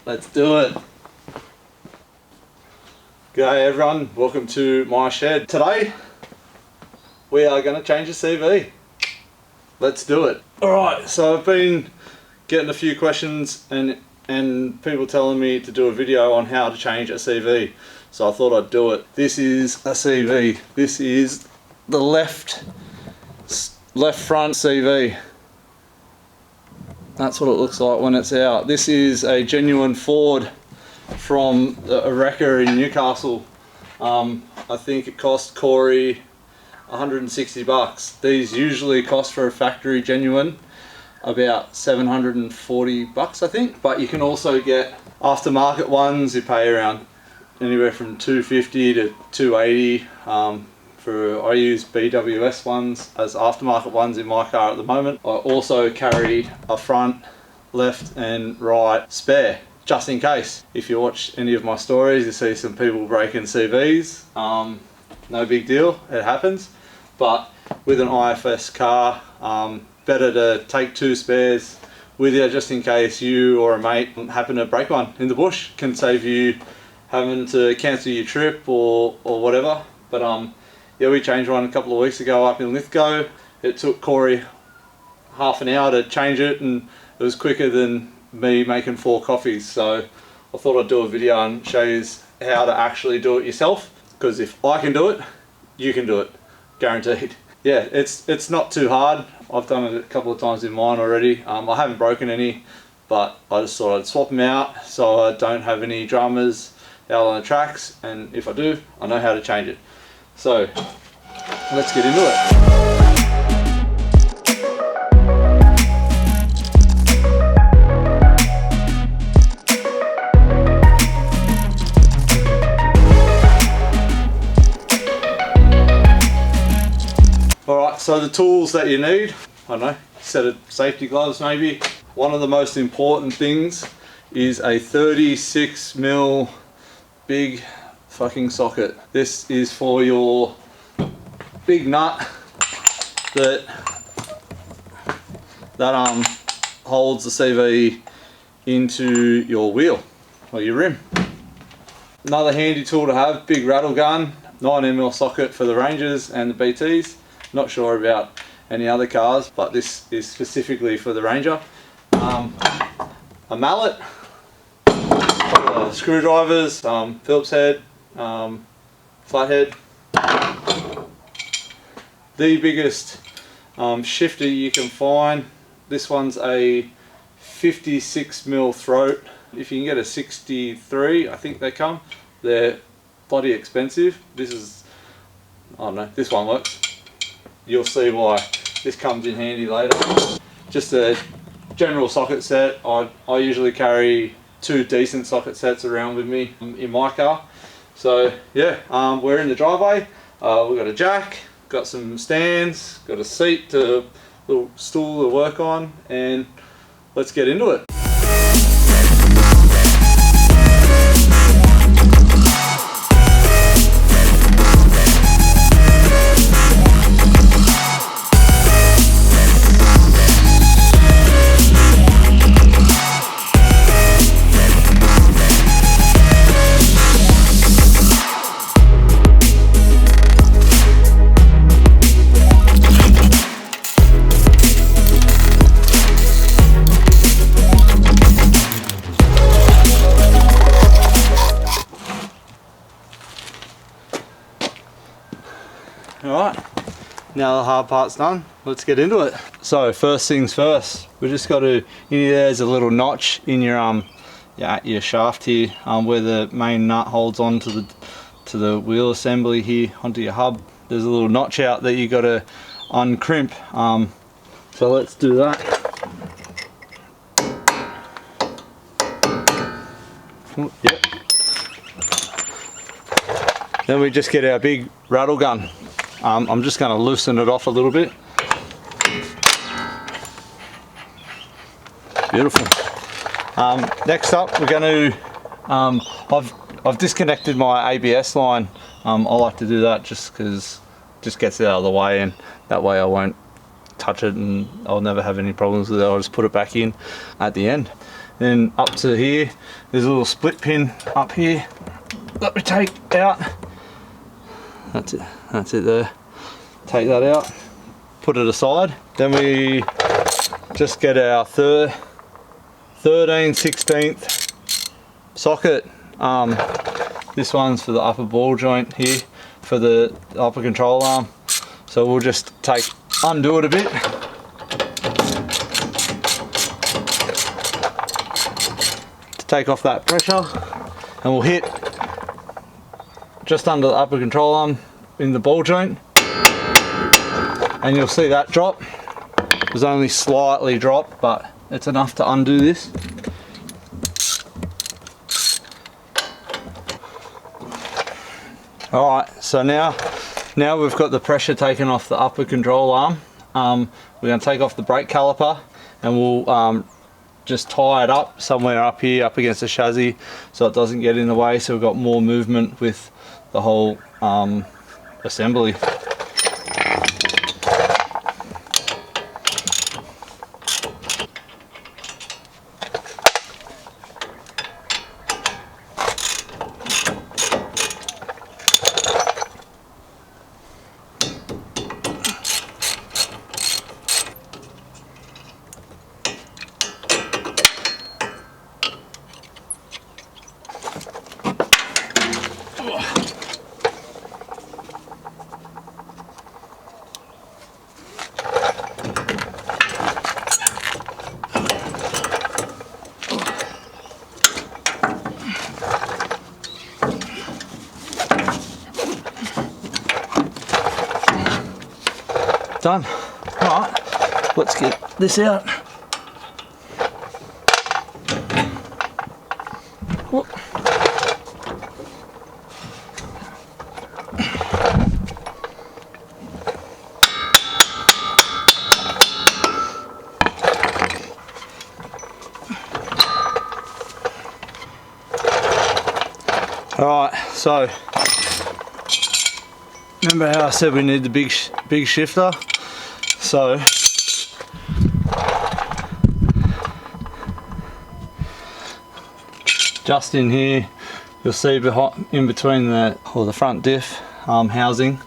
Let's do it. G'day everyone, welcome to my shed. Today we are going to change the CV. Let's do it. Alright, so I've been getting a few questions and people telling me to do a video on how to change a CV. So I thought I'd do it. This is a CV. This is the left front CV. That's what it looks like when it's out. This is a genuine Ford from a wrecker in Newcastle. I think it cost Corey 160 bucks. These usually cost for a factory genuine about 740 bucks, I think. But you can also get aftermarket ones. You pay around anywhere from 250 to 280. I use BWS ones as aftermarket ones in my car at the moment. I also carry a front, left and right spare, just in case. If you watch any of my stories, you see some people breaking CVs. No big deal, it happens. But with an IFS car, better to take two spares with you just in case you or a mate happen to break one in the bush. Can save you having to cancel your trip or whatever. But yeah, we changed one a couple of weeks ago up in Lithgow. It took Corey half an hour to change it, and it was quicker than me making 4 coffees. So I thought I'd do a video and show you how to actually do it yourself, because if I can do it, you can do it, guaranteed. Yeah, it's not too hard. I've done it a couple of times in mine already. I haven't broken any, but I just thought I'd swap them out so I don't have any dramas out on the tracks, and if I do, I know how to change it. So let's get into it. Alright, so the tools that you need, I don't know, set of safety gloves maybe. One of the most important things is a 36mm big fucking socket. This is for your big nut that holds the CV into your wheel or your rim. Another handy tool to have, big rattle gun, 9mm socket for the Rangers and the BTs. Not sure about any other cars, but this is specifically for the Ranger. A mallet, screwdrivers, Phillips head, flathead. The biggest shifter you can find, this one's a 56mm throat. If you can get a 63, I think they come, they're bloody expensive. This is, I don't know, this one works. You'll see why this comes in handy later. Just a general socket set. I usually carry 2 decent socket sets around with me in my car. So yeah, we're in the driveway. We've got a jack, got some stands, got a seat, a little stool to work on, and let's get into it. Alright, now the hard part's done, let's get into it. So first things first, we just got to, there's a little notch in your shaft here, where the main nut holds on to the wheel assembly here, onto your hub. There's a little notch out that you got to uncrimp. So let's do that. Yep. Then we just get our big rattle gun. I'm just going to loosen it off a little bit. Beautiful. Next up, we're going to. I've disconnected my ABS line. I like to do that just because it just gets it out of the way, and that way I won't touch it and I'll never have any problems with it. I'll just put it back in at the end. Then up to here, there's a little split pin up here that we take out. That's it there. Take that out, put it aside. Then we just get our 13/16 socket. This one's for the upper ball joint here, for the upper control arm. So we'll just undo it a bit. To take off that pressure, and we'll hit just under the upper control arm in the ball joint. And you'll see that drop. It was only slightly dropped, but it's enough to undo this. Alright, so now we've got the pressure taken off the upper control arm. We're going to take off the brake caliper, and we'll just tie it up somewhere up here, up against the chassis, so it doesn't get in the way, so we've got more movement with the whole assembly. Done. Alright, let's get this out. Whoop. Alright, so remember how I said we need the big shifter? So just in here, you'll see in between the front diff housing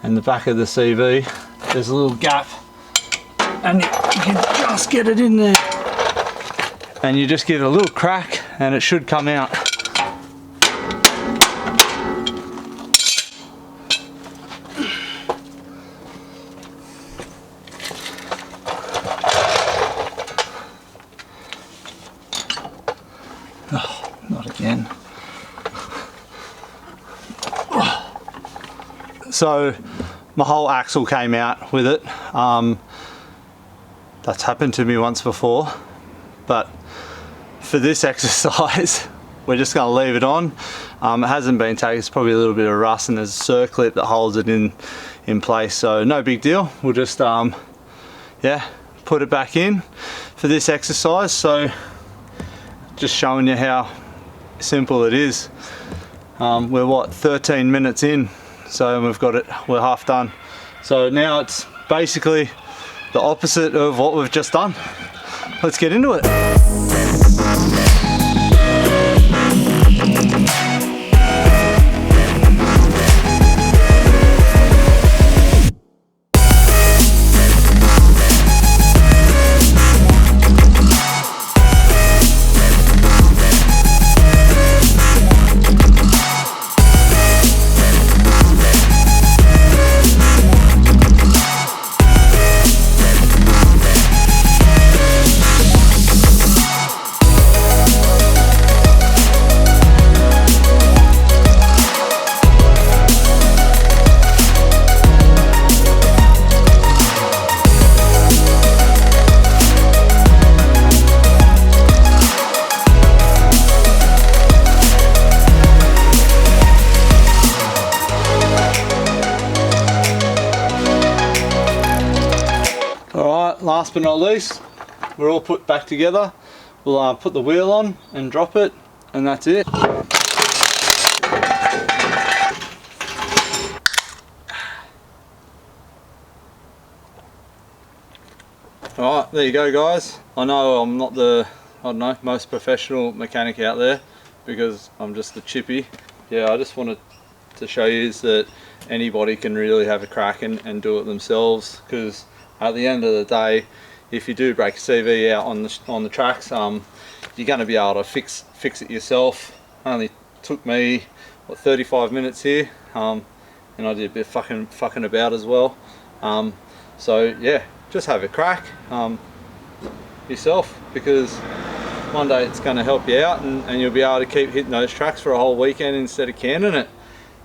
and the back of the CV, there's a little gap, and you can just get it in there, and you just give it a little crack and it should come out. Oh, not again. So my whole axle came out with it. That's happened to me once before, but for this exercise we're just going to leave it on. It hasn't been taken, it's probably a little bit of rust, and there's a circlip that holds it in place, so no big deal. We'll just yeah, put it back in for this exercise. So just showing you how simple it is. We're what, 13 minutes in, so we've got it, we're half done. So now it's basically the opposite of what we've just done. Let's get into it. Last but not least, we're all put back together. We'll put the wheel on and drop it, and that's it. Alright, there you go guys. I know I'm not the don't know, most professional mechanic out there, because I'm just a chippy. Yeah, I just wanted to show you is that anybody can really have a crack and do it themselves, because at the end of the day, if you do break a CV out on the tracks, you're going to be able to fix it yourself. Only took me what, 35 minutes here, and I did a bit of fucking about as well. So yeah, just have a crack yourself, because one day it's going to help you out, and you'll be able to keep hitting those tracks for a whole weekend instead of canning it.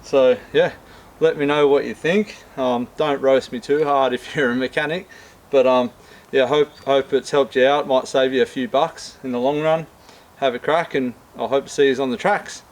So yeah, let me know what you think. Don't roast me too hard if you're a mechanic, but yeah, hope it's helped you out. Might save you a few bucks in the long run. Have a crack, and I hope to see you on the tracks.